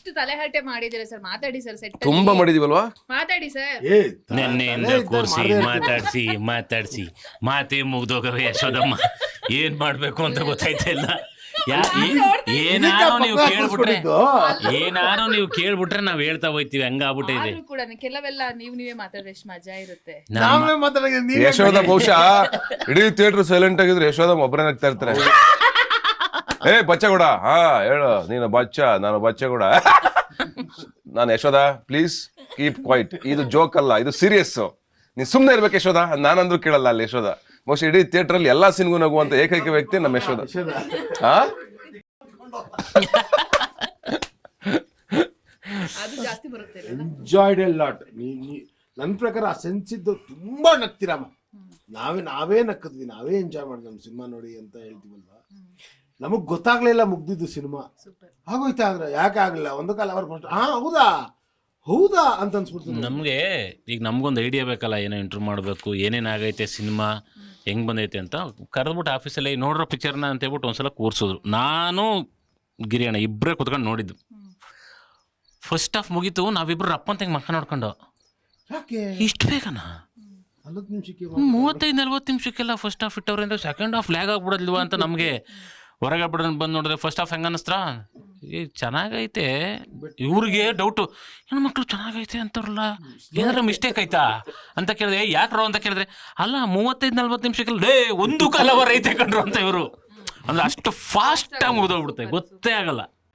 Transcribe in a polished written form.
ಇಷ್ಟು ತಲೆಹರಟೆ ಮಾಡಿದಿರ ಸರ್, ಮಾತಾಡಿ sir. Set ತುಂಬಾ ಮಾಡಿದೀವಲ್ವಾ, ಮಾತಾಡಿ ಸರ್. ನೆನ್ನೆಯಿಂದ ಕೂರ್ಸಿ ಮಾತಾಡ್ಸಿ ಮಾತೇ ಮುಗ್ದೋಗವೆ ಯಶೋದಮ್ಮ. ಏನ್ ಮಾಡ್ಬೇಕು ಅಂತ ಗೊತ್ತಾಯ್ತಾ ಇಲ್ಲ. ಏನಾರು ನೀವು ಕೇಳ್ಬಿಟ್ರೆ ನಾವ್ ಹೇಳ್ತಾ ಹೋಯ್ತಿವಿ, ಹಂಗಾಗ್ಬಿಟ್ಟಿದೆ. ಕೂಡ ಕೆಲವೆಲ್ಲ ನೀವೇ ಮಾತಾಡಿದ್ರೆ ಎಷ್ಟು ಮಜಾ ಇರುತ್ತೆ. ಯಶೋದ ಬಹುಶಃ ಇಡೀ ಥಿಯೇಟರ್ ಸೈಲೆಂಟ್ ಆಗಿದ್ರೆ ಯಶೋದ ಒಬ್ಬರೇ ನಗ್ತಾ ಇರ್ತಾರೆ. ಬಚ್ಚಗೌಡ, ಹಾ ಹೇಳು, ನೀನು ಬಚ್ಚ, ನಾನು ಬಚ್ಚಗೌಡ. ನಾನು ಯಶೋದ ಪ್ಲೀಸ್ ಕೀಪ್ ಕ್ವೈಟ್, ಇದು ಜೋಕ್ ಅಲ್ಲ, ಇದು ಸೀರಿಯಸ್, ನೀನ್ ಸುಮ್ನೆ ಇರ್ಬೇಕು ಯಶೋದ. ನಾನಂದ್ರೂ ಕೇಳಲ್ಲ ಅಲ್ಲಿ ಯಶೋದ. ಬಹುಶಃ ಇಡೀ ಥಿಯೇಟರ್ ಅಲ್ಲಿ ಎಲ್ಲಾ ಸೀನ್ಗೂ ನಗುವಂತ ಏಕೈಕ ವ್ಯಕ್ತಿ ನಮ್ಮ ಯಶೋದ. Enjoyed A lot. ನನ್ನ ಪ್ರಕಾರ ಆ ಸೆನ್ಸ್ ಇದ್ದು ತುಂಬಾ ನಗ್ತಿರಮ್ಮ. ನಾವೇ ನಕ್ಕದ್ವಿ, ನಾವೇ ಎಂಜಾಯ್ ಮಾಡಿದ್ವಿ ನಮ್ಮ ಸಿನಿಮಾ ನೋಡಿ ಅಂತ ಹೇಳ್ತೀವಲ್ವಾ. ನಮಗ್ ಗೊತ್ತಾಗ್ಲಿಲ್ಲ ಮುಗ್ದಿದ್ದು ಸಿನಿಮಾ ಆಗೋಯ್ತಾ ಅಂದ್ರೆ, ಯಾಕೆ ಆಗ್ಲಿಲ್ಲ ಒಂದು ಕಾಲ ಅವ್ರ ಫಸ್ಟ್ ಹೌದಾ ಅಂತ ಅನ್ಸ್ಬಿಡ್ತು ನಮ್ಗೆ. ಈಗ ನಮ್ಗೊಂದು ಐಡಿಯಾ ಬೇಕಲ್ಲ, ಏನೋ ಇಂಟರ್ವ್ಯೂ ಮಾಡಬೇಕು, ಏನೇನಾಗೈತೆ ಸಿನಿಮಾ ಹೆಂಗ್ ಬಂದೈತೆ ಅಂತ. ಕರೆದ್ಬಿಟ್ಟು ಆಫೀಸಲ್ಲಿ ನೋಡ್ರೋ ಪಿಕ್ಚರ್ನ ಅಂತ ಹೇಳ್ಬಿಟ್ಟು ಒಂದ್ಸಲ ಕೂರ್ಸಿದ್ರು. ನಾನು ಗಿರಿಯಣ್ಣ ಇಬ್ಬರೇ ಕುತ್ಕೊಂಡು ನೋಡಿದ್ದು. ಫಸ್ಟ್ ಹಾಫ್ ಮುಗೀತು, ನಾವಿಬ್ರು ರಪ್ಪಂತ ಹೆಂಗೆ ಮಕ್ಕ ನೋಡ್ಕೊಂಡು, ಯಾಕೆ ಇಷ್ಟು ಬೇಕನಾ 35-40 ನಿಮಿಷಕ್ಕೆಲ್ಲ ಫಸ್ಟ್ ಹಾಫ್ ಇಟ್ಟವ್ರಿಂದ ಸೆಕೆಂಡ್ ಹಾಫ್ ಲ್ಯಾಗ್ ಆಗ್ಬಿಡೋದಿಲ್ವಾ ಅಂತ ನಮಗೆ ಹೊರಗೆ ಬಿಡೋದು ಬಂದು ನೋಡಿದ್ರೆ ಫಸ್ಟ್ ಹಾಫ್ ಹೆಂಗೆ ಅನ್ನಿಸ್ತಾ, ಚೆನ್ನಾಗೈತೆ. ಇವ್ರಿಗೆ ಡೌಟು, ಹೆಣ್ಮಕ್ಳು ಚೆನ್ನಾಗೈತೆ ಅಂತವ್ರಲ್ಲ, ಏನಾರ ಮಿಸ್ಟೇಕ್ ಆಯ್ತಾ ಅಂತ ಕೇಳಿದ್ರೆ, ಯಾಕ್ರೋ ಅಂತ ಕೇಳಿದ್ರೆ, ಅಲ್ಲ 35-40 ನಿಮಿಷಕ್ಕೆಲ್ಲ ಒಂದು ಕಾಲ ಅವರ್ ಐತೆ ಕಂಡ್ರು ಅಂತ ಇವರು. ಅಂದ್ರೆ ಅಷ್ಟು ಫಾಸ್ಟಾಗಿ ಮುಗಿದೋಗ್ಬಿಡುತ್ತೆ, ಗೊತ್ತೇ ಆಗಲ್ಲ.